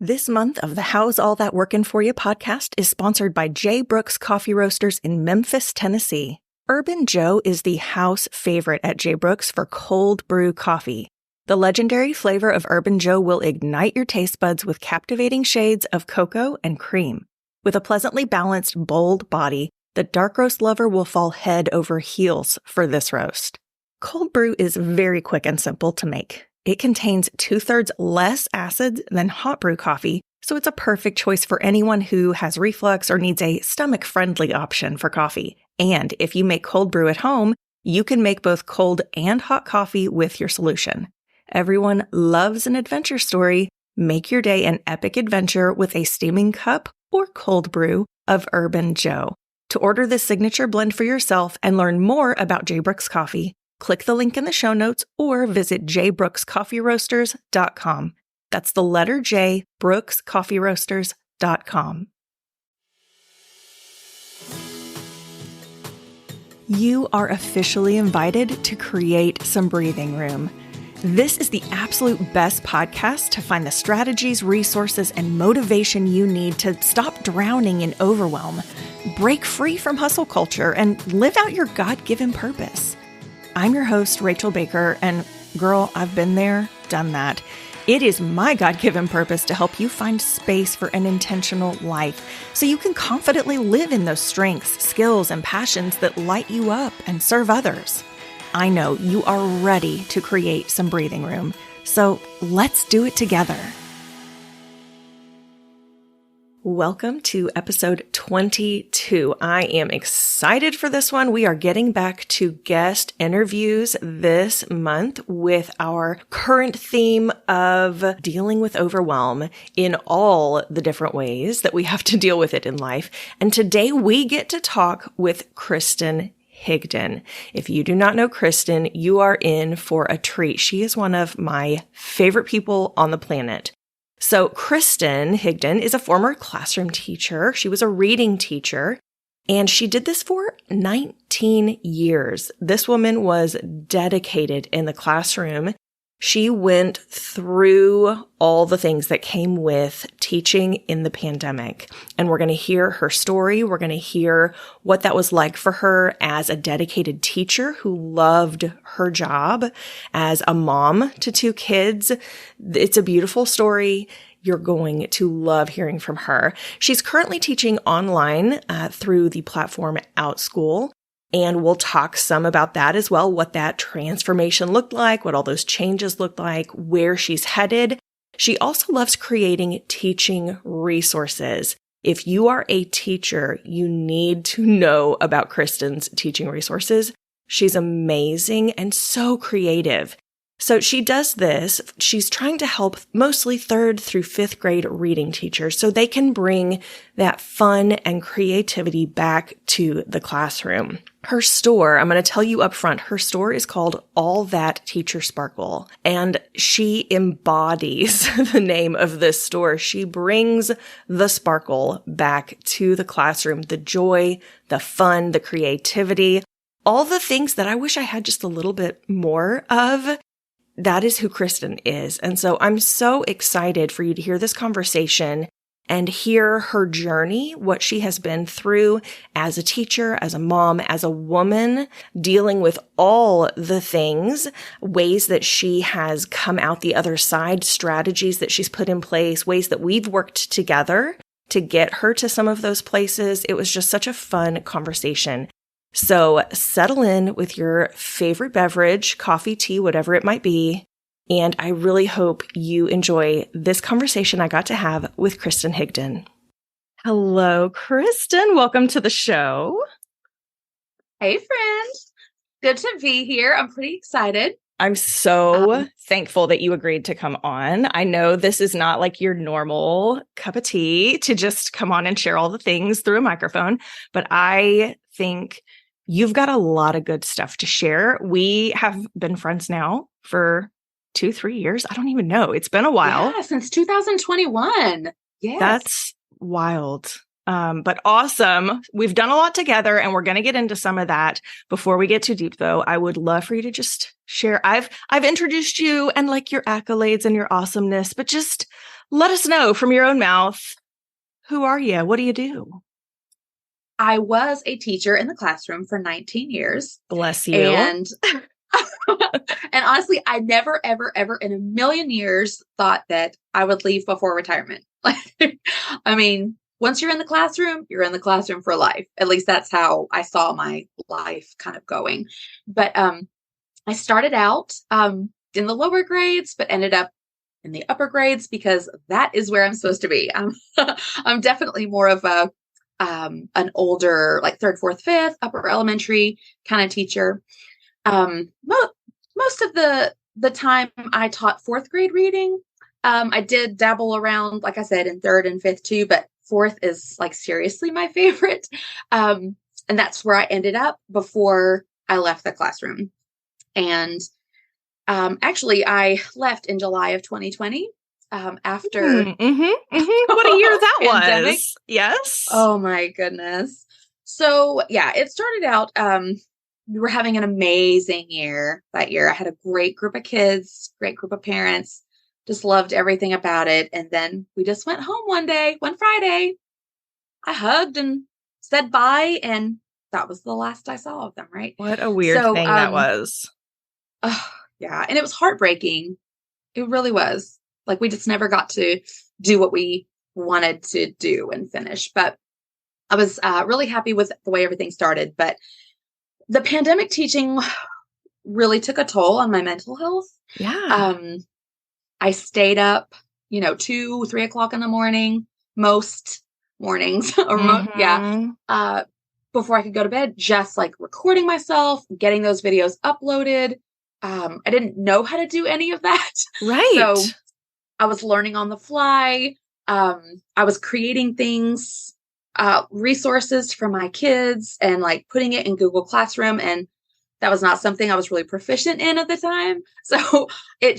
This month of the How's All That Workin' For You podcast is sponsored by J. Brooks Coffee Roasters in Memphis, Tennessee. Urban Joe is the house favorite at J. Brooks for cold brew coffee. The legendary flavor of Urban Joe will ignite your taste buds with captivating shades of cocoa and cream. With a pleasantly balanced, bold body, the dark roast lover will fall head over heels for this roast. Cold brew is very quick and simple to make. It contains 2/3 less acid than hot brew coffee, so it's a perfect choice for anyone who has reflux or needs a stomach-friendly option for coffee. And if you make cold brew at home, you can make both cold and hot coffee with your solution. Everyone loves an adventure story. Make your day an epic adventure with a steaming cup or cold brew of Urban Joe. To order this signature blend for yourself and learn more about J. Brooks Coffee, click the link in the show notes or visit jbrookscoffeeroasters.com. That's the letter J, brookscoffeeroasters.com. You are officially invited to create some breathing room. This is the absolute best podcast to find the strategies, resources, and motivation you need to stop drowning in overwhelm, break free from hustle culture, and live out your God-given purpose. I'm your host, Rachel Baker, and girl, I've been there, done that. It is my God-given purpose to help you find space for an intentional life so you can confidently live in those strengths, skills, and passions that light you up and serve others. I know you are ready to create some breathing room, so let's do it together. Welcome to episode 22. I am excited for this one. We are getting back to guest interviews this month with our current theme of dealing with overwhelm in all the different ways that we have to deal with it in life. And today we get to talk with Kristen Higdon. If you do not know Kristen, you are in for a treat. She is one of my favorite people on the planet. So Kristen Higdon is a former classroom teacher. She was a reading teacher, and she did this for 19 years. This woman was dedicated in the classroom. She went through all the things that came with teaching in the pandemic, and we're going to hear her story. We're going to hear what that was like for her as a dedicated teacher who loved her job, as a mom to 2 kids. It's a beautiful story. You're going to love hearing from her. She's currently teaching online through the platform OutSchool. And we'll talk some about that as well, what that transformation looked like, what all those changes looked like, where she's headed. She also loves creating teaching resources. If you are a teacher, you need to know about Kristen's teaching resources. She's amazing and so creative. So she does this. She's trying to help mostly 3rd through 5th grade reading teachers so they can bring that fun and creativity back to the classroom. Her store, I'm going to tell you up front, her store is called All That Teacher Sparkle, and she embodies the name of this store. She brings the sparkle back to the classroom, the joy, the fun, the creativity, all the things that I wish I had just a little bit more of. That is who Kristen is. And so I'm so excited for you to hear this conversation and hear her journey, what she has been through as a teacher, as a mom, as a woman, dealing with all the things, ways that she has come out the other side, strategies that she's put in place, ways that we've worked together to get her to some of those places. It was just such a fun conversation. So settle in with your favorite beverage, coffee, tea, whatever it might be. And I really hope you enjoy this conversation I got to have with Kristen Higdon. Hello, Kristen. Welcome to the show. Hey, friend. Good to be here. I'm pretty excited. I'm so thankful that you agreed to come on. I know this is not like your normal cup of tea to just come on and share all the things through a microphone, but I think you've got a lot of good stuff to share. We have been friends now for 2-3 years. I don't even know. It's been a while. Yeah, since 2021. Yes. That's wild. But awesome. We've done a lot together and we're going to get into some of that. Before we get too deep though, I would love for you to just share. I've introduced you and like your accolades and your awesomeness, but just let us know from your own mouth. Who are you? What do you do? I was a teacher in the classroom for 19 years. Bless you. And and honestly, I never, ever, ever in a million years thought that I would leave before retirement. I mean, once you're in the classroom, you're in the classroom for life. At least that's how I saw my life kind of going. But I started out in the lower grades, but ended up in the upper grades because that is where I'm supposed to be. I'm definitely more of an older, like third, fourth, fifth, upper elementary kind of teacher. Most of the time I taught fourth grade reading. I did dabble around, like I said, in third and fifth too, but fourth is like seriously my favorite. And that's where I ended up before I left the classroom. And actually, I left in July of 2020 after what a year that pandemic. was. Yes. Oh my goodness. So yeah, it started out, we were having an amazing year that year. I had a great group of kids, great group of parents, just loved everything about it. And then we just went home one Friday. I hugged and said bye, and that was the last I saw of them, right? What a weird thing that was. Yeah, and it was heartbreaking. It really was. Like, we just never got to do what we wanted to do and finish. But I was really happy with the way everything started. But the pandemic teaching really took a toll on my mental health. Yeah. I stayed up, 2, 3 o'clock in the morning, most mornings, before I could go to bed, just like recording myself, getting those videos uploaded. I didn't know how to do any of that. Right. So I was learning on the fly. I was creating things, resources for my kids and like putting it in Google Classroom. And that was not something I was really proficient in at the time. So it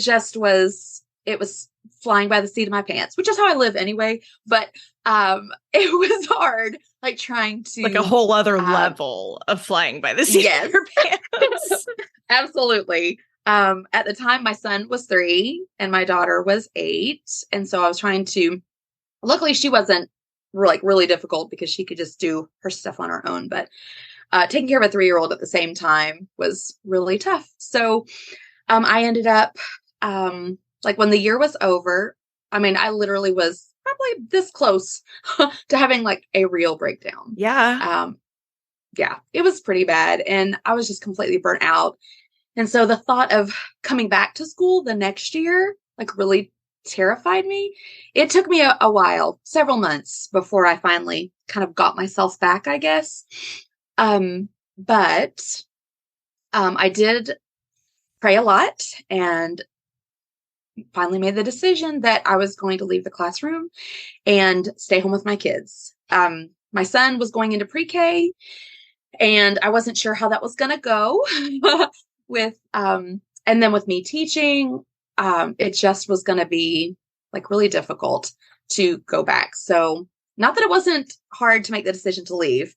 was flying by the seat of my pants, which is how I live anyway. But it was hard, like trying to like a whole other level of flying by the seat of your pants. Absolutely. At the time, my son was 3 and my daughter was 8. And so I was trying to, luckily she wasn't really difficult because she could just do her stuff on her own. But taking care of a 3-year-old at the same time was really tough. So I ended up, when the year was over, I mean, I literally was probably this close to having like a real breakdown. Yeah. Yeah, it was pretty bad. And I was just completely burnt out. And so the thought of coming back to school the next year, like, really terrified me. It took me a while, several months, before I finally kind of got myself back, I guess. But I did pray a lot and finally made the decision that I was going to leave the classroom and stay home with my kids. My son was going into pre-K, and I wasn't sure how that was going to go and then with me teaching, it just was going to be like really difficult to go back. So not that it wasn't hard to make the decision to leave.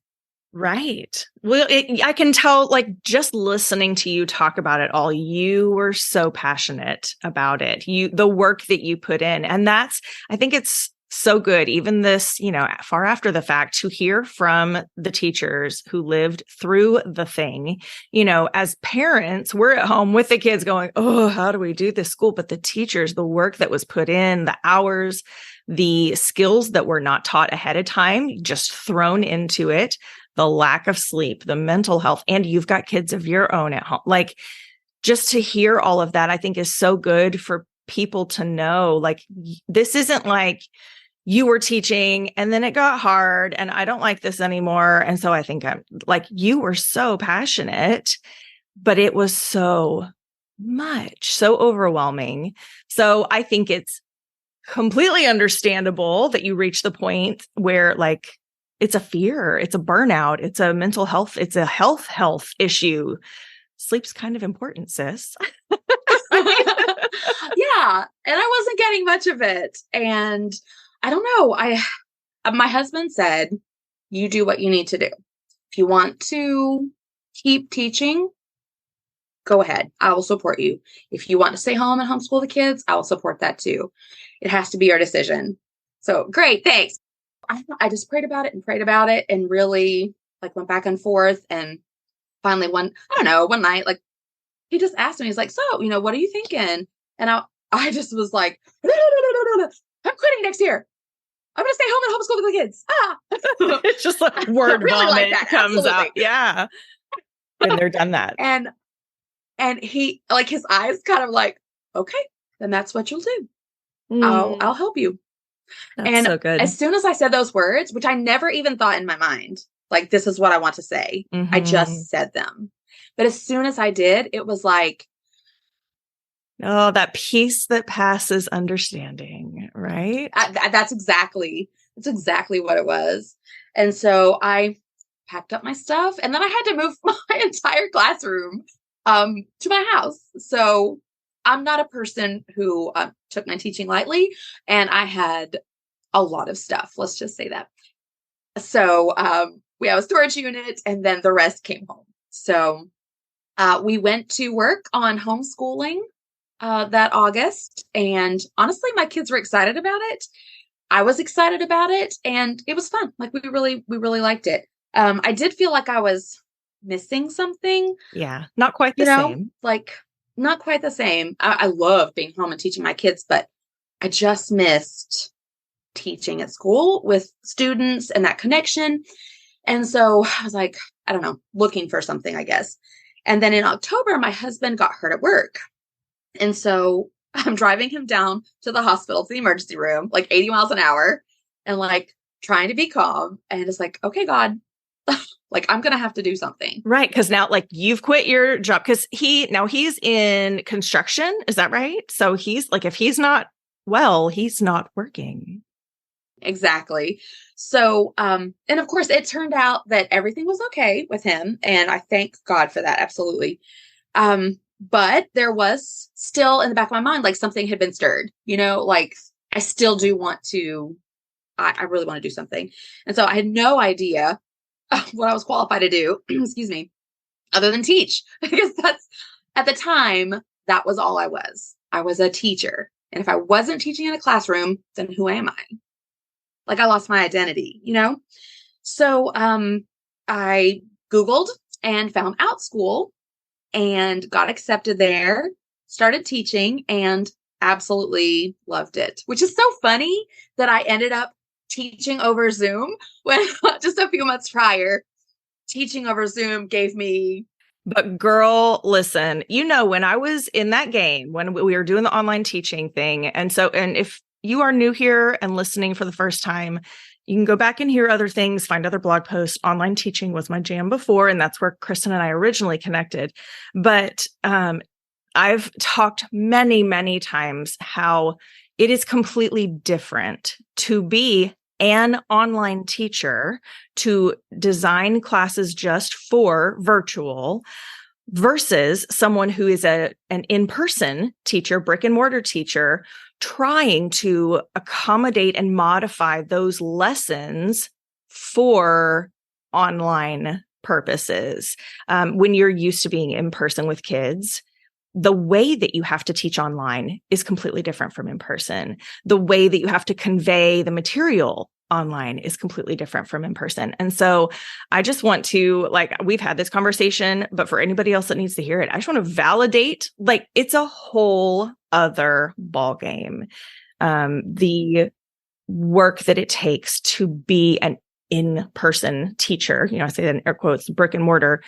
Right. Well, I can tell, like, just listening to you talk about it all, you were so passionate about it. The work that you put in. And I think it's so good, even this, far after the fact, to hear from the teachers who lived through the thing. As parents, we're at home with the kids going, oh, how do we do this school? But the teachers, the work that was put in, the hours, the skills that were not taught ahead of time, just thrown into it, the lack of sleep, the mental health, and you've got kids of your own at home. Like, just to hear all of that, I think is so good for people to know, like, this isn't like you were teaching and then it got hard and I don't like this anymore. And so I think you were so passionate, but it was so much, so overwhelming. So I think it's completely understandable that you reach the point where, like, it's a fear, it's a burnout, it's a mental health, it's a health issue. Sleep's kind of important, sis. Yeah. And I wasn't getting much of it. And I don't know. My husband said, you do what you need to do. If you want to keep teaching, go ahead. I will support you. If you want to stay home and homeschool the kids, I will support that too. It has to be your decision. So great. Thanks. I just prayed about it and really like went back and forth. And finally one night, like he just asked me, he's like, so, what are you thinking? And I just was like, no, I'm quitting next year. I'm going to stay home and homeschool the kids. It's just like word really vomit like that. comes Absolutely. out. Yeah. And they're done that. And he, like, his eyes kind of like, okay, then that's what you'll do. I'll help you. That's so good. As soon as I said those words, which I never even thought in my mind, like, this is what I want to say. I just said them. But as soon as I did, it was like, oh, that peace that passes understanding, right? That's exactly what it was. And so I packed up my stuff, and then I had to move my entire classroom to my house. So I'm not a person who took my teaching lightly, and I had a lot of stuff. Let's just say that. So we have a storage unit, and then the rest came home. So we went to work on homeschooling that August. And honestly, my kids were excited about it. I was excited about it, and it was fun. Like we really liked it. I did feel like I was missing something. Yeah. Not quite the same. Like not quite the same. I love being home and teaching my kids, but I just missed teaching at school with students and that connection. And so I was like, I don't know, looking for something, I guess. And then in October, my husband got hurt at work. And so I'm driving him down to the hospital, to the emergency room, like 80 miles an hour, and like trying to be calm. And it's like, okay, God, like I'm going to have to do something. Right. Because now like you've quit your job because he's in construction. Is that right? So he's like, if he's not well, he's not working. Exactly. So, and of course it turned out that everything was okay with him. And I thank God for that. Absolutely. But there was still in the back of my mind, like something had been stirred, like I still do want to, I really want to do something. And so I had no idea what I was qualified to do, excuse me, other than teach, because that's at the time, that was all I was. I was a teacher. And if I wasn't teaching in a classroom, then who am I? Like I lost my identity, So I Googled and found Outschool and got accepted there, started teaching, and absolutely loved it, which is so funny that I ended up teaching over Zoom when just a few months prior, teaching over Zoom gave me. But girl, listen, when I was in that game, when we were doing the online teaching thing, and if you are new here and listening for the first time, you can go back and hear other things, find other blog posts. Online teaching was my jam before, and that's where Kristen and I originally connected. But I've talked many, many times how it is completely different to be an online teacher, to design classes just for virtual, versus someone who is an in-person teacher, brick and mortar teacher, trying to accommodate and modify those lessons for online purposes. When you're used to being in person with kids, the way that you have to teach online is completely different from in person. The way that you have to convey the material online is completely different from in person. And so I just want to, we've had this conversation, but for anybody else that needs to hear it, I just want to validate, it's a whole other ballgame. The work that it takes to be an in-person teacher, I say that in air quotes, brick and mortar,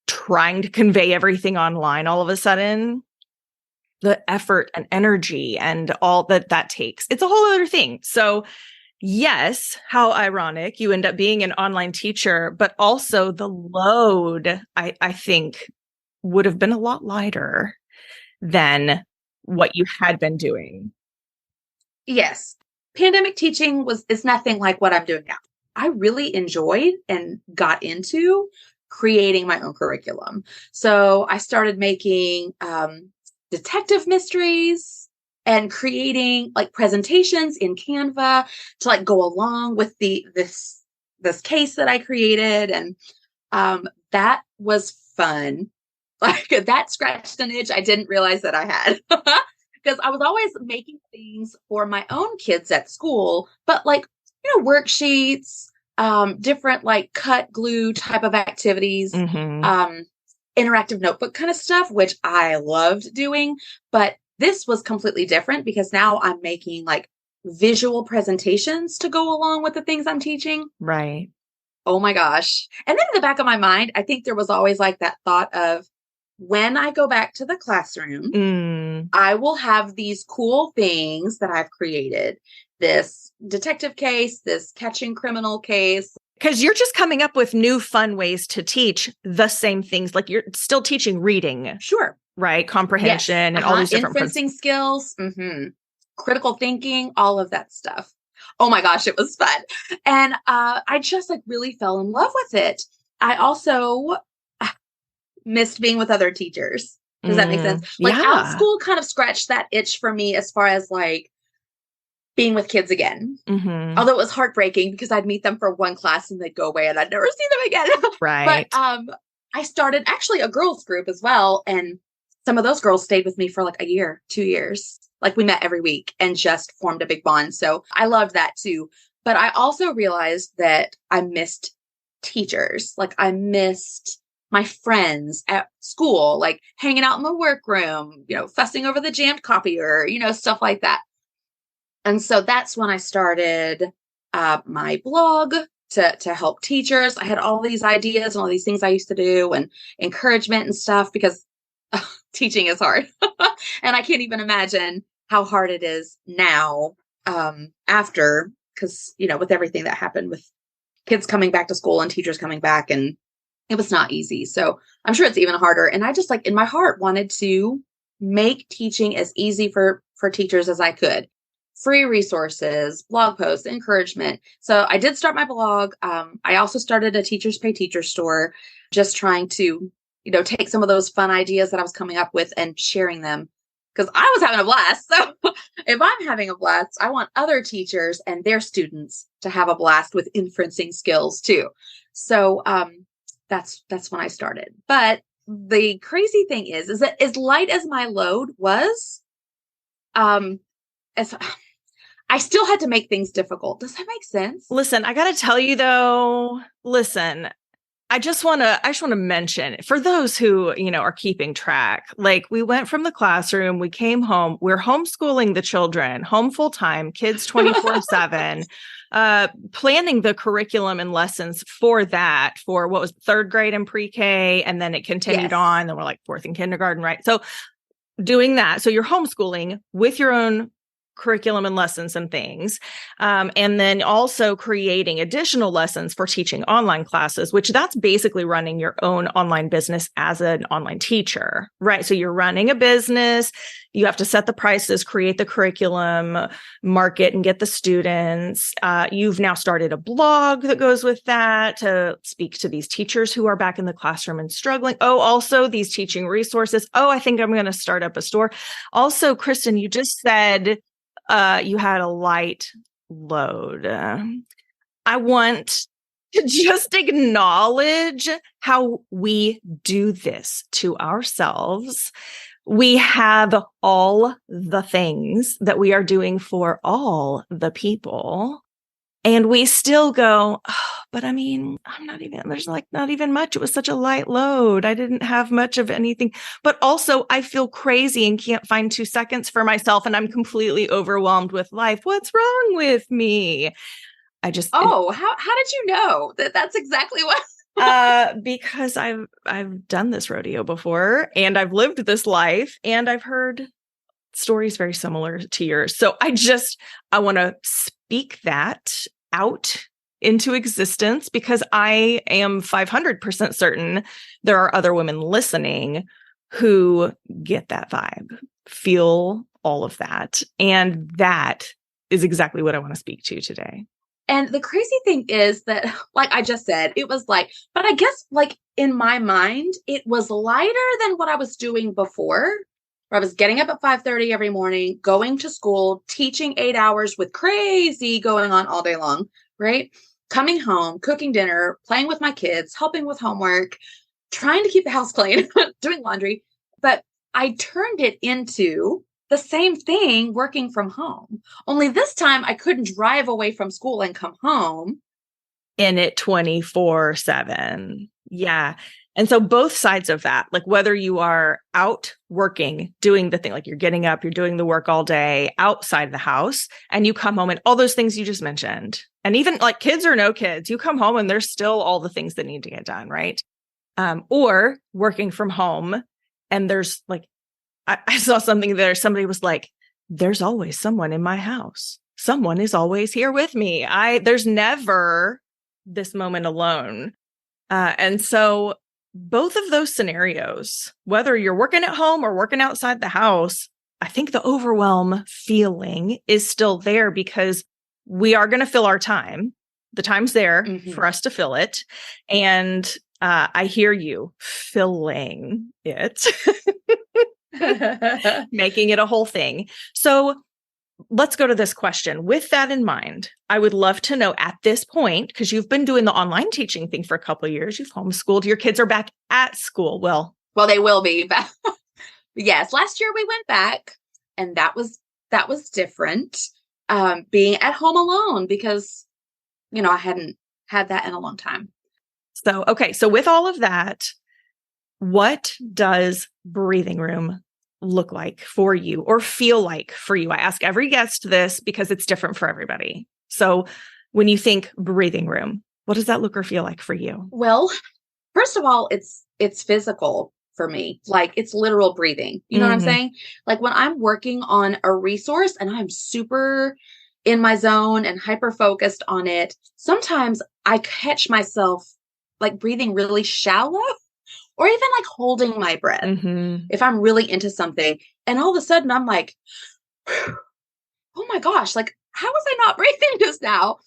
trying to convey everything online all of a sudden, the effort and energy and all that takes, it's a whole other thing. So yes, how ironic you end up being an online teacher, but also the load, I think, would have been a lot lighter than what you had been doing. Yes. Pandemic teaching is nothing like what I'm doing now. I really enjoyed and got into creating my own curriculum. So I started making detective mysteries and creating presentations in Canva to go along with this case that I created. And that was fun. Like that scratched an itch I didn't realize that I had. Because I was always making things for my own kids at school, but like, worksheets, different like cut glue type of activities, Mm-hmm. interactive notebook kind of stuff, which I loved doing. But this was completely different because now I'm making like visual presentations to go along with the things I'm teaching. Right. Oh my gosh. And then in the back of my mind, I think there was always like that thought of when I go back to the classroom, Mm. I will have these cool things that I've created. This detective case, this catching criminal case. Because you're just coming up with new fun ways to teach the same things. Like you're still teaching reading, Sure. right? Comprehension Yes. and all these different Inferencing skills, critical thinking, all of that stuff. Oh my gosh, it was fun. And I just like really fell in love with it. I also missed being with other teachers. Does that make sense? Like out Yeah. school kind of scratched that itch for me as far as like being with kids again. Mm-hmm. Although it was heartbreaking because I'd meet them for one class and they'd go away and I'd never see them again. Right. But I started actually a girls group as well. And some of those girls stayed with me for like a year, 2 years. Like we met every week and just formed a big bond. So I loved that too. But I also realized that I missed teachers. Like I missed my friends at school, like hanging out in the workroom, fussing over the jammed copier, stuff like that. And so that's when I started my blog to help teachers. I had all these ideas and all these things I used to do and encouragement and stuff because teaching is hard. And I can't even imagine how hard it is now after, because, with everything that happened with kids coming back to school and teachers coming back, and it was not easy. So I'm sure it's even harder. And I just like in my heart wanted to make teaching as easy for teachers as I could. Free resources, blog posts, encouragement. So I did start my blog. I also started a Teachers Pay Teachers store, just trying to, take some of those fun ideas that I was coming up with and sharing them because I was having a blast. So if I'm having a blast, I want other teachers and their students to have a blast with inferencing skills too. So that's when I started. But the crazy thing is that as light as my load was, as I still had to make things difficult. Does that make sense? Listen, I got to tell you though, I just want to mention for those who, are keeping track, like we went from the classroom, we came home, we're homeschooling the children, home full time, kids 24/7, planning the curriculum and lessons for what was third grade and pre-K. And then it continued on. Then we're like fourth in kindergarten, right? So doing that. So you're homeschooling with your own curriculum and lessons and things. And then also creating additional lessons for teaching online classes, which that's basically running your own online business as an online teacher, right? So you're running a business, you have to set the prices, create the curriculum, market and get the students. You've now started a blog that goes with that to speak to these teachers who are back in the classroom and struggling. Oh, also these teaching resources. Oh, I think I'm going to start up a store. Also, Kristen, you just said you had a light load. I want to just acknowledge how we do this to ourselves. We have all the things that we are doing for all the people. And we still go, oh, but I mean, there's like not even much. It was such a light load. I didn't have much of anything, but also I feel crazy and can't find 2 seconds for myself. And I'm completely overwhelmed with life. What's wrong with me? How did you know that's exactly what? Because I've done this rodeo before and I've lived this life and I've heard stories very similar to yours. So I want to speak that out into existence because I am 500% certain there are other women listening who get that vibe, feel all of that. And that is exactly what I want to speak to today. And the crazy thing is that, like I just said, it was like, but I guess like in my mind, it was lighter than what I was doing before. Where I was getting up at 5:30 every morning, going to school, teaching 8 hours with crazy going on all day long, right? Coming home, cooking dinner, playing with my kids, helping with homework, trying to keep the house clean, doing laundry, but I turned it into the same thing working from home. Only this time I couldn't drive away from school and come home. In it 24/7. Yeah. And so both sides of that, like whether you are out working, doing the thing, like you're getting up, you're doing the work all day outside the house, and you come home and all those things you just mentioned. And even like kids or no kids, you come home and there's still all the things that need to get done, right? Or working from home and there's like, I saw something there. Somebody was like, there's always someone in my house. Someone is always here with me. There's never this moment alone. And so both of those scenarios, whether you're working at home or working outside the house, I think the overwhelm feeling is still there because we are going to fill our time. The time's there for us to fill it. And I hear you filling it, making it a whole thing. So let's go to this question. With that in mind, I would love to know at this point, because you've been doing the online teaching thing for a couple of years, you've homeschooled, your kids are back at school. Well, they will be back. Yes, last year we went back and that was different. Being at home alone because, I hadn't had that in a long time. So, okay. So with all of that, what does breathing room look like for you or feel like for you? I ask every guest this because it's different for everybody. So when you think breathing room, what does that look or feel like for you? Well, first of all, it's physical for me. Like it's literal breathing. You know what I'm saying? Like when I'm working on a resource and I'm super in my zone and hyper focused on it, sometimes I catch myself like breathing really shallow or even like holding my breath if I'm really into something. And all of a sudden I'm like, oh my gosh, like how was I not breathing just now?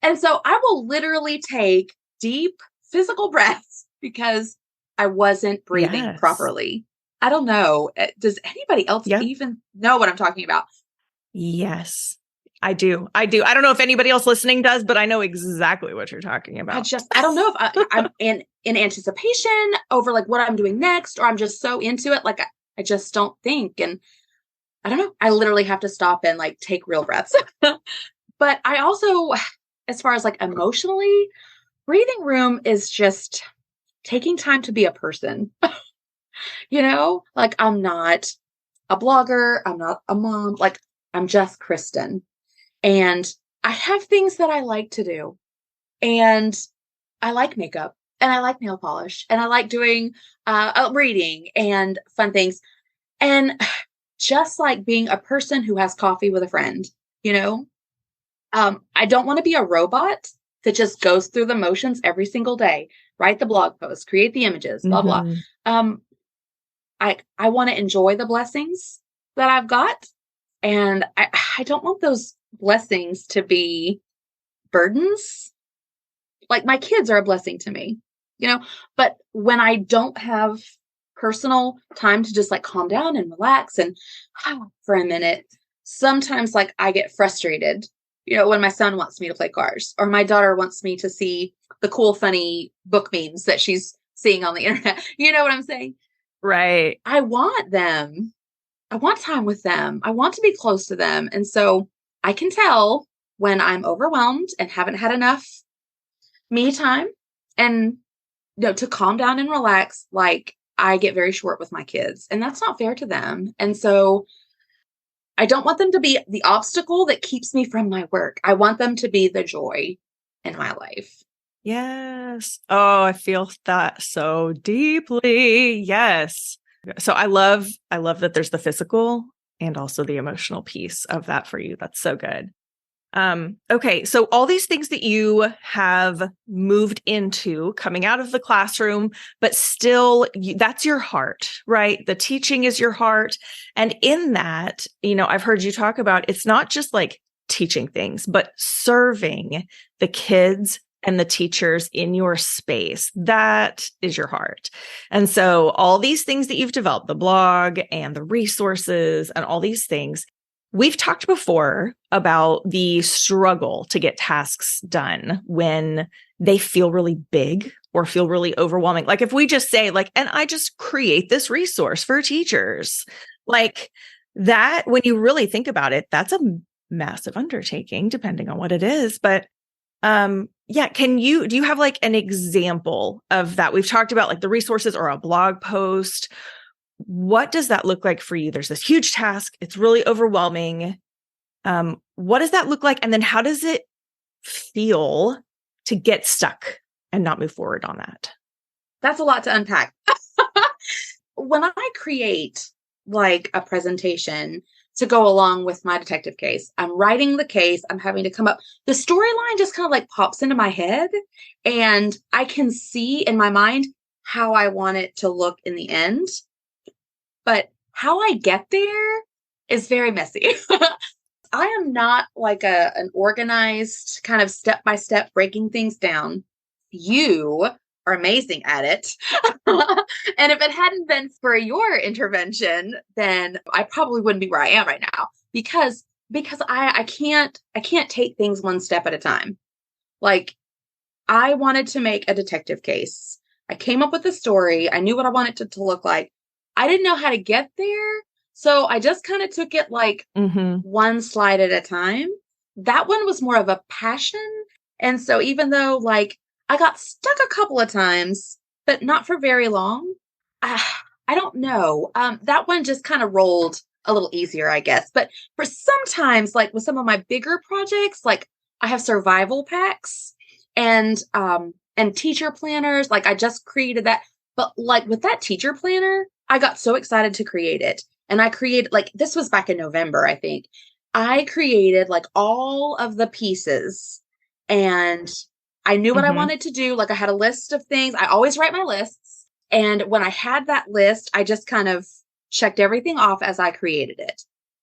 And so I will literally take deep physical breaths because I wasn't breathing properly. I don't know. Does anybody else even know what I'm talking about? Yes, I do. I don't know if anybody else listening does, but I know exactly what you're talking about. I don't know if I'm in anticipation over like what I'm doing next, or I'm just so into it. Like I just don't think. And I don't know. I literally have to stop and like take real breaths. But I also, as far as like emotionally, breathing room is just taking time to be a person. Like I'm not a blogger. I'm not a mom. Like I'm just Kristen. And I have things that I like to do. And I like makeup and I like nail polish and I like doing reading and fun things. And just like being a person who has coffee with a friend, I don't want to be a robot that just goes through the motions every single day, write the blog post, create the images, blah, blah. I want to enjoy the blessings that I've got. And I don't want those blessings to be burdens. Like my kids are a blessing to me, but when I don't have personal time to just like calm down and relax and for a minute, sometimes like I get frustrated, when my son wants me to play cards or my daughter wants me to see the cool, funny book memes that she's seeing on the internet. You know what I'm saying? Right. I want them. I want time with them. I want to be close to them. And so I can tell when I'm overwhelmed and haven't had enough me time and to calm down and relax, like I get very short with my kids and that's not fair to them. And so I don't want them to be the obstacle that keeps me from my work. I want them to be the joy in my life. Yes. Oh, I feel that so deeply. Yes. So I love that there's the physical and also the emotional piece of that for you. That's so good. Okay. So all these things that you have moved into coming out of the classroom, but still that's your heart, right? The teaching is your heart. And in that, I've heard you talk about, it's not just like teaching things, but serving the kids and the teachers in your space. That is your heart. And so all these things that you've developed, the blog and the resources and all these things, we've talked before about the struggle to get tasks done when they feel really big or feel really overwhelming. Like if we just say like, and I just create this resource for teachers, like that, when you really think about it, that's a massive undertaking depending on what it is. But yeah, do you have like an example of that? We've talked about like the resources or a blog post. What does that look like for you? There's this huge task. It's really overwhelming. What does that look like? And then how does it feel to get stuck and not move forward on that? That's a lot to unpack. When I create like a presentation to go along with my detective case, I'm writing the case, I'm having to come up, the storyline just kind of like pops into my head and I can see in my mind how I want it to look in the end. But how I get there is very messy. I am not like an organized kind of step-by-step breaking things down. You are amazing at it. And if it hadn't been for your intervention, then I probably wouldn't be where I am right now because I can't take things one step at a time. Like I wanted to make a detective case. I came up with a story. I knew what I wanted it to look like. I didn't know how to get there. So I just kind of took it like one slide at a time. That one was more of a passion. And so even though like I got stuck a couple of times, but not for very long, I don't know. That one just kind of rolled a little easier, I guess. But for sometimes, like with some of my bigger projects, like I have survival packs and teacher planners. Like I just created that. But like with that teacher planner, I got so excited to create it. And I created, like, this was back in November, I think. I created like all of the pieces and I knew what I wanted to do. Like I had a list of things. I always write my lists. And when I had that list, I just kind of checked everything off as I created it.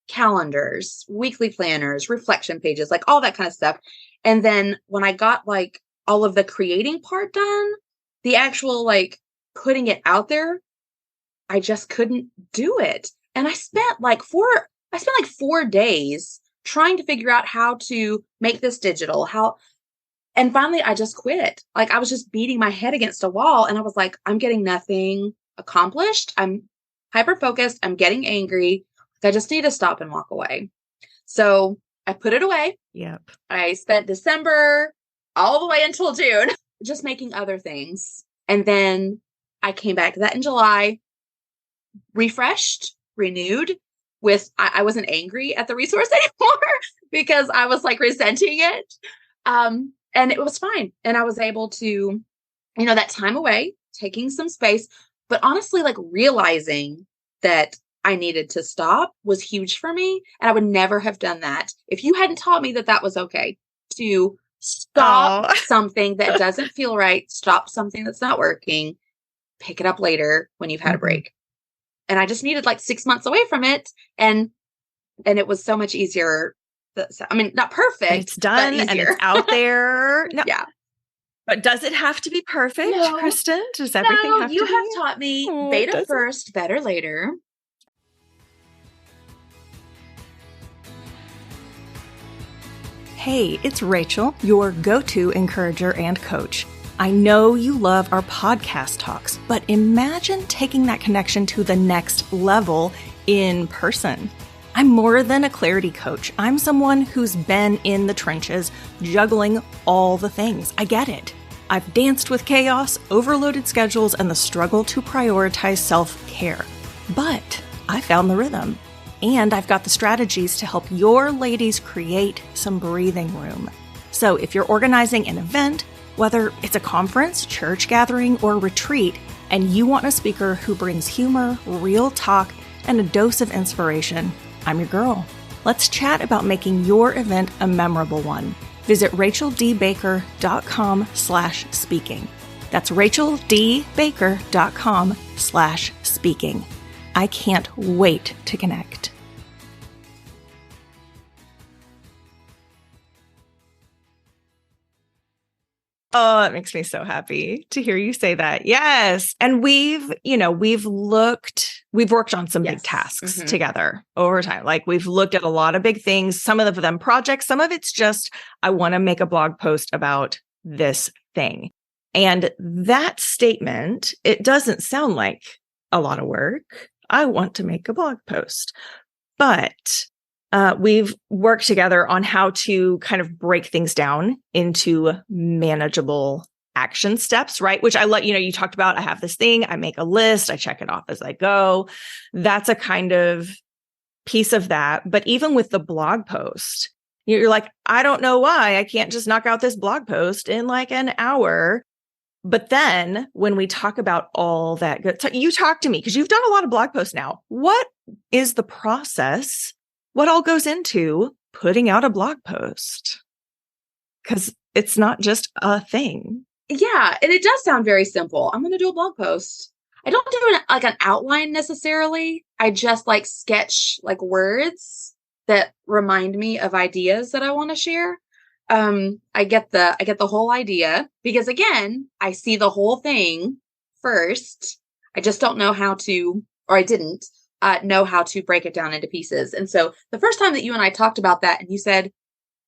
Calendars, weekly planners, reflection pages, like all that kind of stuff. And then when I got like all of the creating part done, the actual like putting it out there, I just couldn't do it. And I spent like 4 days trying to figure out how to make this digital, and finally I just quit. Like I was just beating my head against a wall and I was like, I'm getting nothing accomplished. I'm hyper focused. I'm getting angry. I just need to stop and walk away. So I put it away. Yep. I spent December all the way until June just making other things. And then I came back to that in July, refreshed, renewed with, I wasn't angry at the resource anymore because I was like resenting it. And it was fine. And I was able to, that time away, taking some space, but honestly, like realizing that I needed to stop was huge for me. And I would never have done that if you hadn't taught me that that was okay to stop something that doesn't feel right, stop something that's not working, pick it up later when you've had a break. And I just needed like 6 months away from it. And it was so much easier. I mean, not perfect. It's done and it's out there. No. Yeah. But does it have to be perfect, No. Kristen? Does everything have to be? You have taught me beta first, better later. Hey, it's Rachel, your go-to encourager and coach. I know you love our podcast talks, but imagine taking that connection to the next level in person. I'm more than a clarity coach. I'm someone who's been in the trenches, juggling all the things. I get it. I've danced with chaos, overloaded schedules, and the struggle to prioritize self-care. But I found the rhythm, and I've got the strategies to help your ladies create some breathing room. So if you're organizing an event, whether it's a conference, church gathering, or retreat, and you want a speaker who brings humor, real talk, and a dose of inspiration, I'm your girl. Let's chat about making your event a memorable one. Visit racheldbaker.com/speaking. That's racheldbaker.com/speaking. I can't wait to connect. Oh, it makes me so happy to hear you say that. Yes. And we've worked on some big tasks together over time. Like we've looked at a lot of big things, some of them projects, some of it's just, I want to make a blog post about this thing. And that statement, it doesn't sound like a lot of work. I want to make a blog post, but we've worked together on how to kind of break things down into manageable action steps, right? Which I let you talked about, I have this thing, I make a list, I check it off as I go. That's a kind of piece of that. But even with the blog post, you're like, I don't know why I can't just knock out this blog post in like an hour. But then when we talk about all that good, you talk to me because you've done a lot of blog posts now. What is the process? What all goes into putting out a blog post? Because it's not just a thing. Yeah. And it does sound very simple. I'm going to do a blog post. I don't do an outline necessarily. I just like sketch like words that remind me of ideas that I want to share. I get the whole idea because again, I see the whole thing first. I just don't know how to, or I didn't know how to break it down into pieces. And so the first time that you and I talked about that and you said,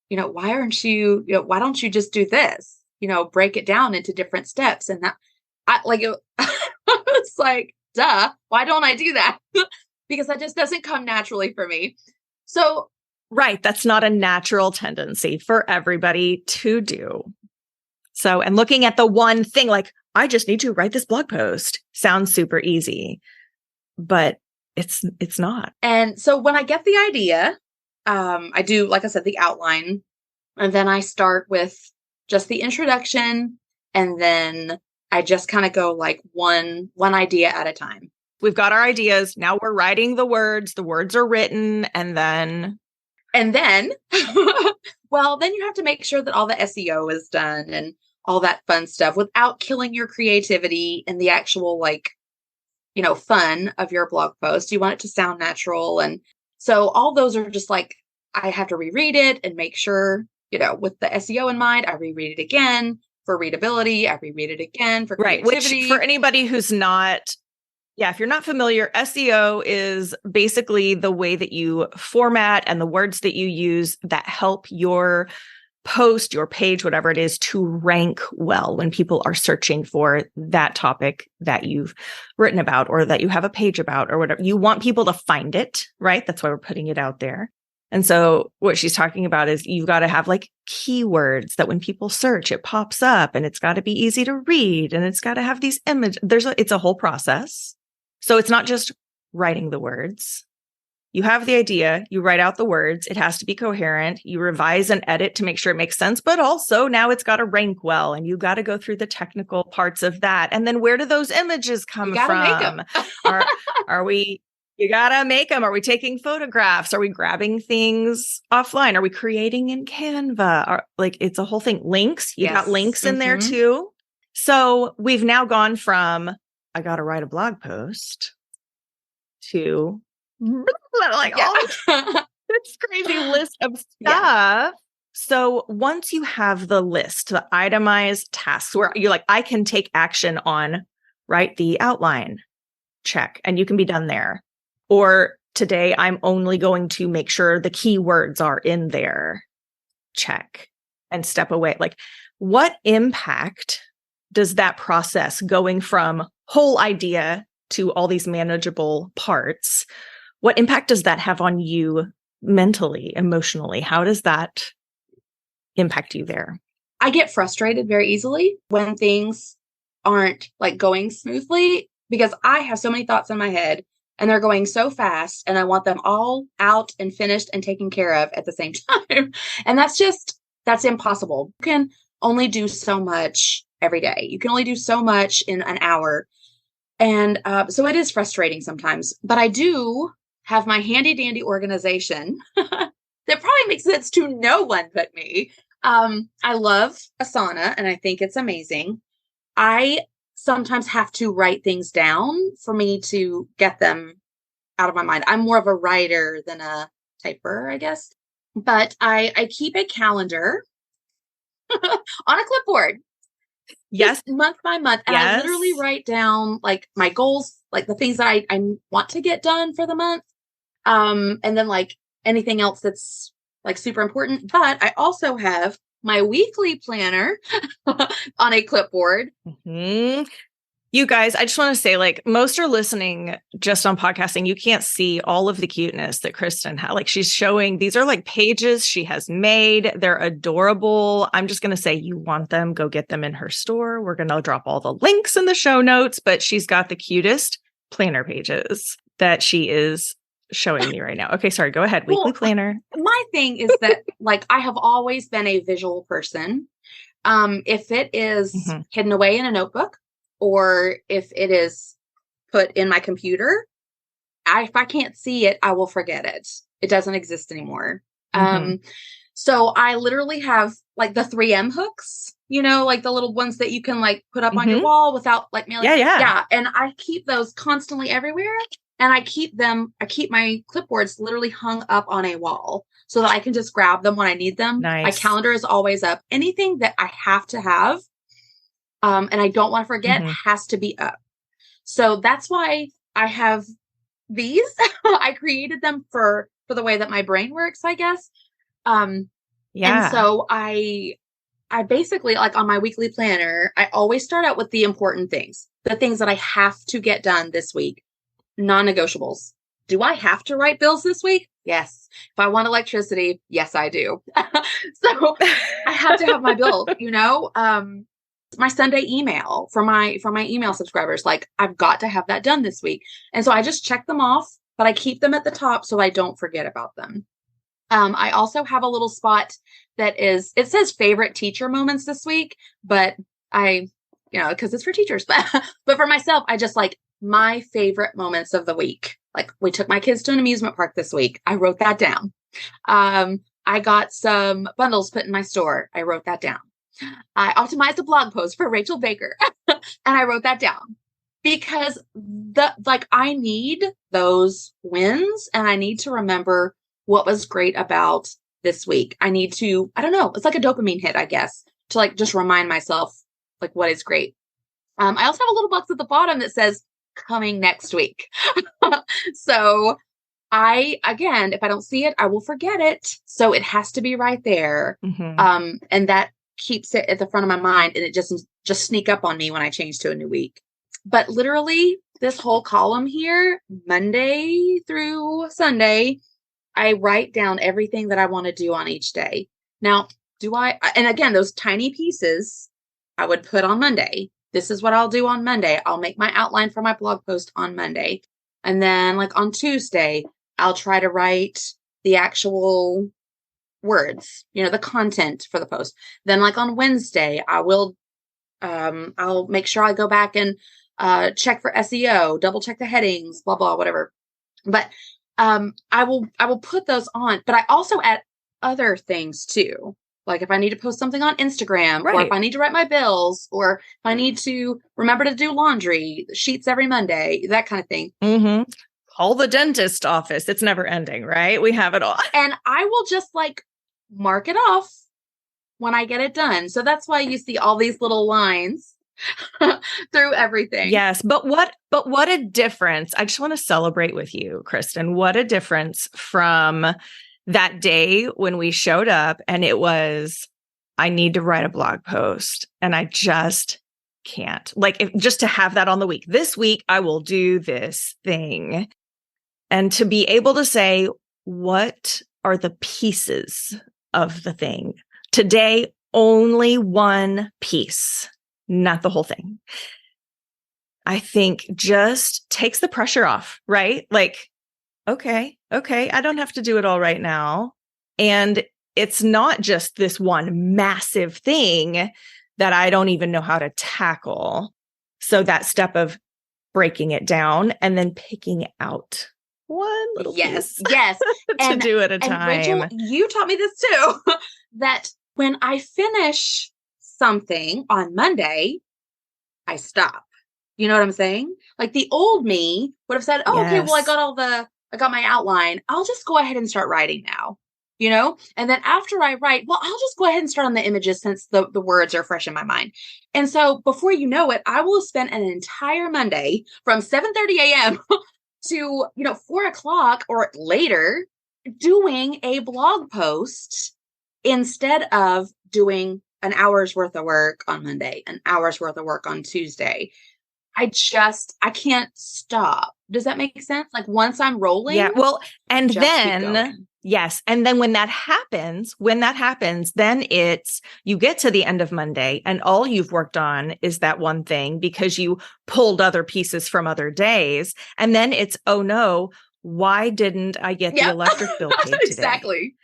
why don't you just do this? Break it down into different steps. And that it's like, duh, why don't I do that? Because that just doesn't come naturally for me. So, right. That's not a natural tendency for everybody to do. So, and looking at the one thing, like, I just need to write this blog post sounds super easy, but it's not. And so when I get the idea, I do, like I said, the outline, and then I start with just the introduction. And then I just kind of go like one idea at a time. We've got our ideas. Now we're writing the words. The words are written. And then, well, then you have to make sure that all the SEO is done and all that fun stuff without killing your creativity and the actual fun of your blog post. You want it to sound natural. And so all those are just like, I have to reread it and make sure, with the SEO in mind, I reread it again for readability. I reread it again for creativity. Which for anybody who's not, if you're not familiar, SEO is basically the way that you format and the words that you use that help your post, your page, whatever it is, to rank well when people are searching for that topic that you've written about or that you have a page about or whatever. You want people to find it, right? That's why we're putting it out there. And so what she's talking about is you've got to have like keywords that when people search, it pops up and it's got to be easy to read and it's got to have these images. It's a whole process. So it's not just writing the words. You have the idea, you write out the words, it has to be coherent, you revise and edit to make sure it makes sense, but also now it's got to rank well and you got to go through the technical parts of that. And then where do those images come from? Make them. You got to make them. Are we taking photographs? Are we grabbing things offline? Are we creating in Canva? It's a whole thing. Links, you got links in there too. So we've now gone from, I got to write a blog post to this crazy list of stuff. Yeah. So once you have the list, the itemized tasks where you're like, I can take action on, write the outline, check, and you can be done there. Or today I'm only going to make sure the keywords are in there, check, and step away. Like, what impact does that process going from whole idea to all these manageable parts, what impact does that have on you mentally, emotionally? How does that impact you there? I get frustrated very easily when things aren't like going smoothly because I have so many thoughts in my head and they're going so fast and I want them all out and finished and taken care of at the same time. And that's impossible. You can only do so much every day. You can only do so much in an hour. And so it is frustrating sometimes, but I do have my handy dandy organization that probably makes sense to no one but me. I love Asana and I think it's amazing. I sometimes have to write things down for me to get them out of my mind. I'm more of a writer than a typer, I guess. But I keep a calendar on a clipboard. Yes. Just month by month. And I literally write down like my goals, like the things that I want to get done for the month. And then like anything else that's like super important. But I also have my weekly planner on a clipboard. Mm-hmm. You guys, I just want to say, like, most are listening just on podcasting. You can't see all of the cuteness that Kristen had. Like, she's showing, these are like pages she has made. They're adorable. I'm just going to say, you want them, go get them in her store. We're going to drop all the links in the show notes, but she's got the cutest planner pages that she is showing me right now. Okay, sorry, go ahead. Weekly planner. My thing is that, like, I have always been a visual person. If it is hidden away in a notebook, or if it is put in my computer, if I can't see it, I will forget it. It doesn't exist anymore. So I literally have like the 3M hooks, you know, like the little ones that you can like put up on your wall without like mailing. Yeah. And I keep those constantly everywhere. And I keep my clipboards literally hung up on a wall so that I can just grab them when I need them. Nice. My calendar is always up. Anything that I have to have, and I don't want to forget, has to be up. So that's why I have these. I created them for the way that my brain works, I guess. And so I basically, like on my weekly planner, I always start out with the important things, the things that I have to get done this week, non-negotiables. Do I have to write bills this week? Yes. If I want electricity, yes, I do. So I have to have my bill, you know, my Sunday email for my email subscribers. Like, I've got to have that done this week. And so I just check them off, but I keep them at the top so I don't forget about them. I also have a little spot that it says favorite teacher moments this week, but because it's for teachers, but for myself, I just like my favorite moments of the week. Like, we took my kids to an amusement park this week. I wrote that down. I got some bundles put in my store. I wrote that down. I optimized a blog post for Rachel Baker and I wrote that down because I need those wins and I need to remember what was great about this week. I need to, I don't know, it's like a dopamine hit, I guess, to like just remind myself like what is great. I also have a little box at the bottom that says coming next week. So again, if I don't see it, I will forget it. So it has to be right there. And that keeps it at the front of my mind, and it just sneak up on me when I change to a new week. But literally this whole column here, Monday through Sunday, I write down everything that I want to do on each day. Now, and again, those tiny pieces I would put on Monday. This is what I'll do on Monday. I'll make my outline for my blog post on Monday. And then like on Tuesday, I'll try to write the actual words, the content for the post. Then like on Wednesday, I'll make sure I go back and check for SEO, double check the headings, blah, blah, whatever. But I will put those on, but I also add other things too. Like if I need to post something on Instagram, or if I need to write my bills, or if I need to remember to do laundry, sheets every Monday, that kind of thing. Call the dentist office. It's never ending, right? We have it all. And I will just like mark it off when I get it done. So that's why you see all these little lines through everything. Yes. But what a difference. I just want to celebrate with you, Kristen. What a difference from that day when we showed up and it was, I need to write a blog post and I just can't. Like, just to have that on the week. This week, I will do this thing. And to be able to say, what are the pieces of the thing? Today, only one piece, not the whole thing. I think just takes the pressure off, right? Like, okay, I don't have to do it all right now. And it's not just this one massive thing that I don't even know how to tackle. So that step of breaking it down and then picking out one little piece to do at a time. Rachel, you taught me this too, that when I finish something on Monday, I stop. You know what I'm saying? Like the old me would have said, okay, well, I got my outline. I'll just go ahead and start writing now. you know? And then after I write, well, I'll just go ahead and start on the images since the words are fresh in my mind. And so before you know it, I will have spent an entire Monday from 7:30 a.m. to, 4 o'clock or later doing a blog post instead of doing an hour's worth of work on Monday, an hour's worth of work on Tuesday. I can't stop. Does that make sense? Like once I'm rolling. Yeah. Well, and then, keep going. yes. And then when that happens, then you get to the end of Monday and all you've worked on is that one thing because you pulled other pieces from other days. And then it's, oh no, why didn't I get the electric bill paid today? Exactly.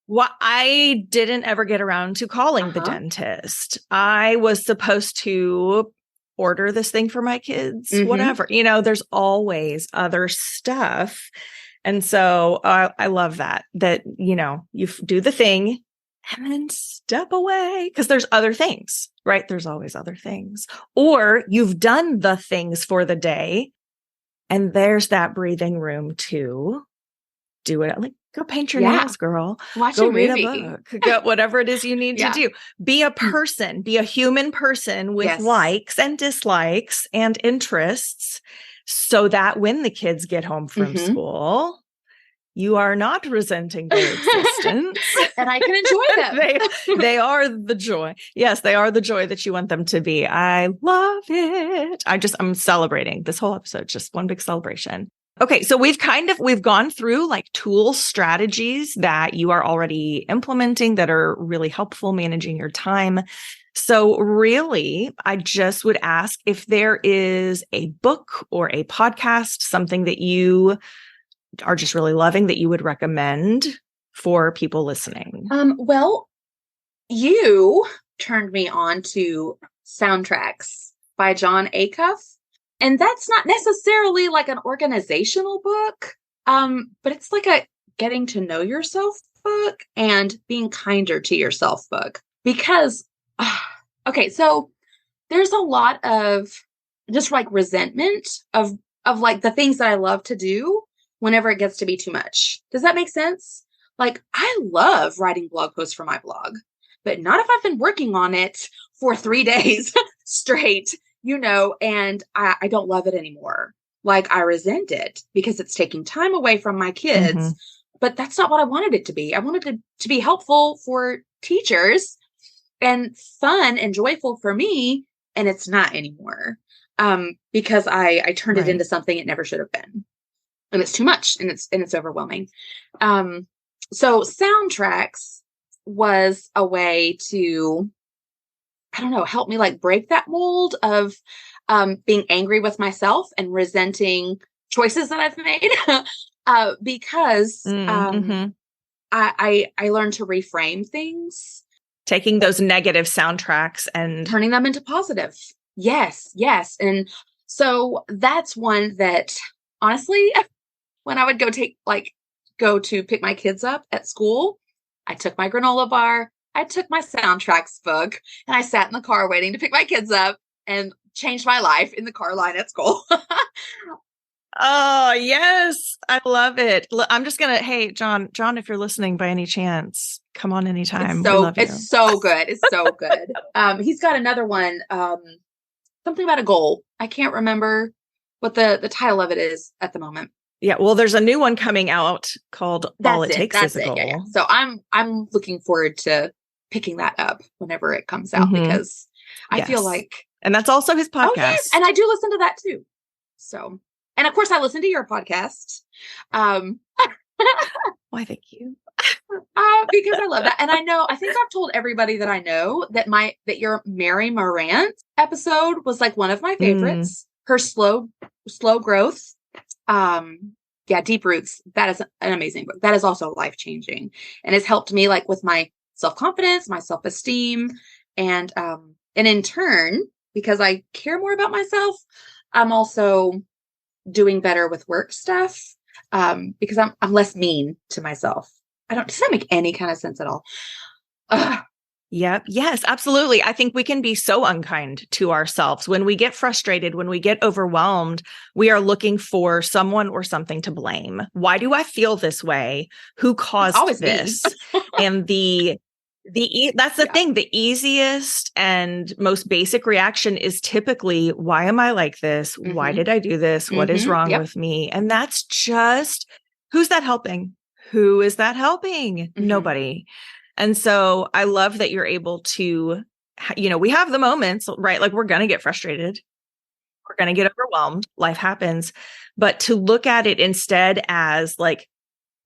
Well, I didn't ever get around to calling the dentist. I was supposed to order this thing for my kids, whatever, there's always other stuff. And so I love that, you do the thing and then step away because there's other things, right? There's always other things. Or you've done the things for the day and there's that breathing room to do it. Like, go paint your nails, girl. Go read a book. Go whatever it is you need to do. Be a person, be a human person with likes and dislikes and interests so that when the kids get home from school, you are not resenting their existence. And I can enjoy them. they are the joy. Yes, they are the joy that you want them to be. I love it. I'm celebrating this whole episode, just one big celebration. Okay, so we've gone through like tool strategies that you are already implementing that are really helpful managing your time. So really, I just would ask if there is a book or a podcast, something that you are just really loving that you would recommend for people listening. Well, you turned me on to Soundtracks by John Acuff. And that's not necessarily like an organizational book, but it's like a getting to know yourself book and being kinder to yourself book. Because, so there's a lot of just like resentment of like the things that I love to do whenever it gets to be too much. Does that make sense? Like, I love writing blog posts for my blog, but not if I've been working on it for 3 days straight. And I don't love it anymore. Like I resent it because it's taking time away from my kids, but that's not what I wanted it to be. I wanted it to be helpful for teachers and fun and joyful for me. And it's not anymore. Because I turned it into something it never should have been. And it's too much and it's overwhelming. So Soundtracks was a way to, I don't know, help me like break that mold of being angry with myself and resenting choices that I've made because I learned to reframe things. Taking those negative soundtracks and turning them into positive. Yes. And so that's one that honestly, when I would go to pick my kids up at school, I took my granola bar, I took my Soundtracks book, and I sat in the car waiting to pick my kids up and changed my life in the car line at school. Oh, yes. I love it. I'm just going to, hey, John, if you're listening by any chance, come on anytime. It's so good. It's so good. He's got another one, something about a goal. I can't remember what the title of it is at the moment. Yeah, well, there's a new one coming out called All It Takes Is a Goal. Yeah. So I'm looking forward to picking that up whenever it comes out because I feel like, and that's also his podcast. Oh, yes. And I do listen to that too. So, and of course I listen to your podcast. Why, thank you. Because I love that. And I think I've told everybody that I know that your Mary Morant episode was like one of my favorites. Her slow growth. Deep Roots. That is an amazing book. That is also life-changing and has helped me like with my self-confidence, my self-esteem, and in turn, because I care more about myself, I'm also doing better with work stuff because I'm less mean to myself. Does that make any kind of sense at all? Yep. Yes, absolutely. I think we can be so unkind to ourselves when we get frustrated, when we get overwhelmed. We are looking for someone or something to blame. Why do I feel this way? Who It's caused always me. this? And that's the thing. The easiest and most basic reaction is typically, why am I like this? Why did I do this? What is wrong with me? And that's just, who's that helping? Who is that helping? Nobody. And so I love that you're able to, we have the moments, right? Like we're going to get frustrated. We're going to get overwhelmed. Life happens. But to look at it instead as like,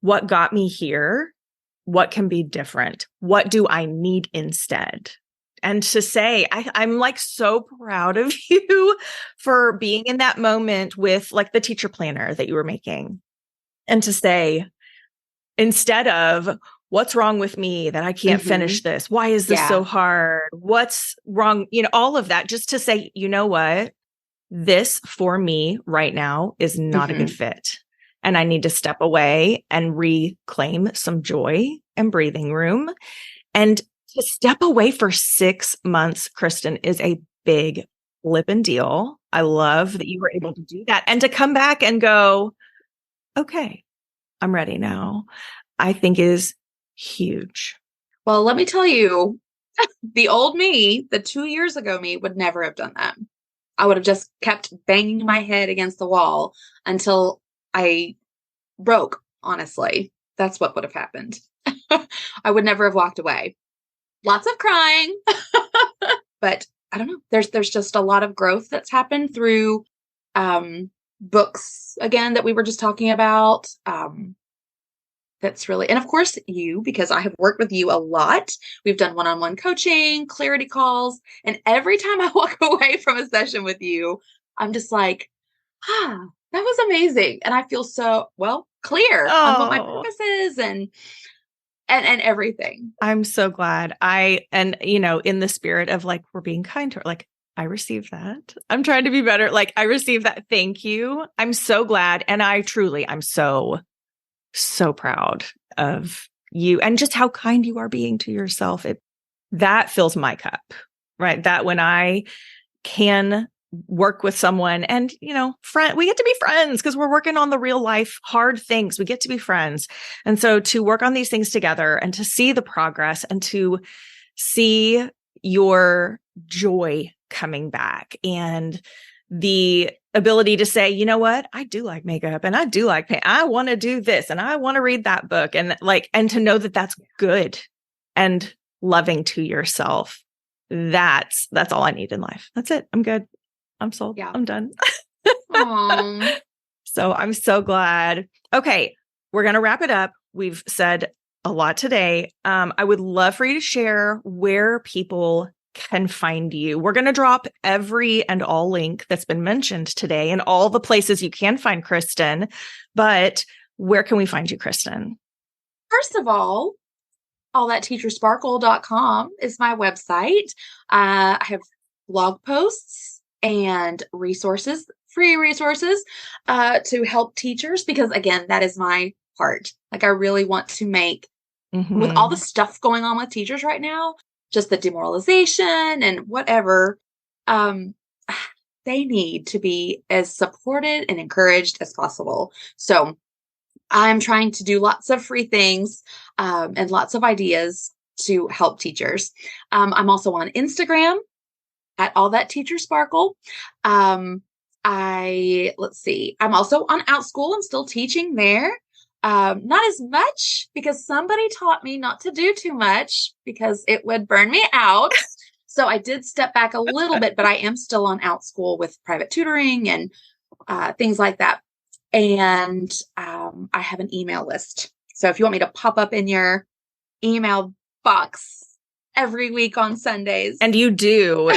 what got me here? What can be different? What do I need instead? And to say, I'm like so proud of you for being in that moment with like the teacher planner that you were making. And to say, instead of, what's wrong with me that I can't finish this? Why is this so hard? What's wrong? All of that, just to say, you know what? This for me right now is not a good fit. And I need to step away and reclaim some joy and breathing room. And to step away for 6 months, Kristen, is a big flippin' deal. I love that you were able to do that and to come back and go, okay, I'm ready now, I think is huge. Well, let me tell you, the old me, the 2 years ago me, would never have done that. I would have just kept banging my head against the wall until I broke, honestly. That's what would have happened. I would never have walked away. Lots of crying. But I don't know. There's just a lot of growth that's happened through books, again, that we were just talking about. That's really, and of course you, because I have worked with you a lot. We've done one-on-one coaching, clarity calls, and every time I walk away from a session with you, I'm just like, that was amazing. And I feel so, clear on what my purpose is and everything. I'm so glad. In the spirit of like, we're being kind to her, like, I received that. I'm trying to be better. Like, I received that. Thank you. I'm so glad. And I'm so proud of you and just how kind you are being to yourself. That fills my cup, right? That when I can work with someone and, we get to be friends because we're working on the real life, hard things. We get to be friends. And so to work on these things together and to see the progress and to see your joy coming back and the ability to say, you know what, I do like makeup and I do like paint. I want to do this and I want to read that book and to know that that's good and loving to yourself. That's all I need in life. That's it. I'm good. I'm sold. Yeah. I'm done. So I'm so glad. Okay. We're going to wrap it up. We've said a lot today. I would love for you to share where people can find you. We're going to drop every and all link that's been mentioned today and all the places you can find Kristen, but where can we find you, Kristen? First of all thatteachersparkle.com is my website. I have blog posts and resources, free resources, to help teachers because again, that is my heart. Like I really want to make with all the stuff going on with teachers right now, just the demoralization and whatever, they need to be as supported and encouraged as possible. So I'm trying to do lots of free things and lots of ideas to help teachers. I'm also on Instagram at allthatteachersparkle. Let's see. I'm also on OutSchool. I'm still teaching there. Not as much because somebody taught me not to do too much because it would burn me out. So I did step back a little bit, but I am still on OutSchool with private tutoring and things like that. And I have an email list. So if you want me to pop up in your email box every week on Sundays. And you do.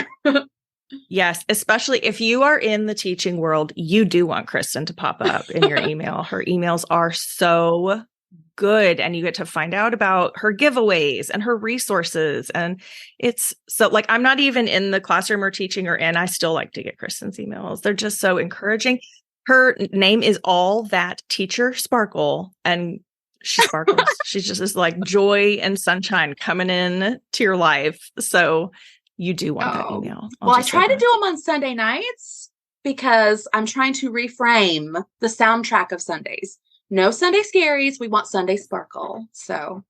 Yes, especially if you are in the teaching world, you do want Kristen to pop up in your email. Her emails are so good and you get to find out about her giveaways and her resources. And it's so like, I'm not even in the classroom or teaching or I still like to get Kristen's emails. They're just so encouraging. Her name is All That Teacher Sparkle. And She sparkles. She just is like joy and sunshine coming in to your life. So you do want that email. Well, I try to do them on Sunday nights because I'm trying to reframe the soundtrack of Sundays. No Sunday scaries. We want Sunday sparkle. So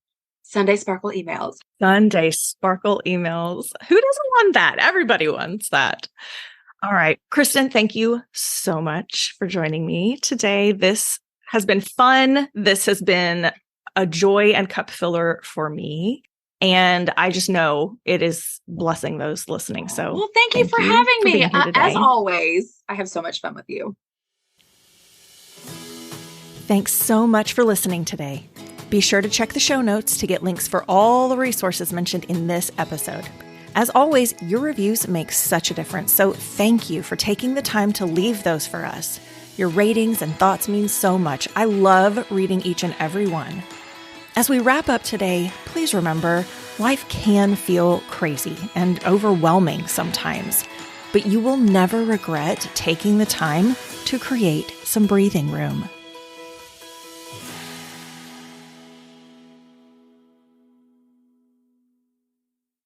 Sunday sparkle emails. Sunday sparkle emails. Who doesn't want that? Everybody wants that. All right. Kristen, thank you so much for joining me today. This has been fun. This has been a joy and cup filler for me. And I just know it is blessing those listening. So well, thank you for having me. As always, I have so much fun with you. Thanks so much for listening today. Be sure to check the show notes to get links for all the resources mentioned in this episode. As always, your reviews make such a difference. So thank you for taking the time to leave those for us. Your ratings and thoughts mean so much. I love reading each and every one. As we wrap up today, please remember, life can feel crazy and overwhelming sometimes, but you will never regret taking the time to create some breathing room.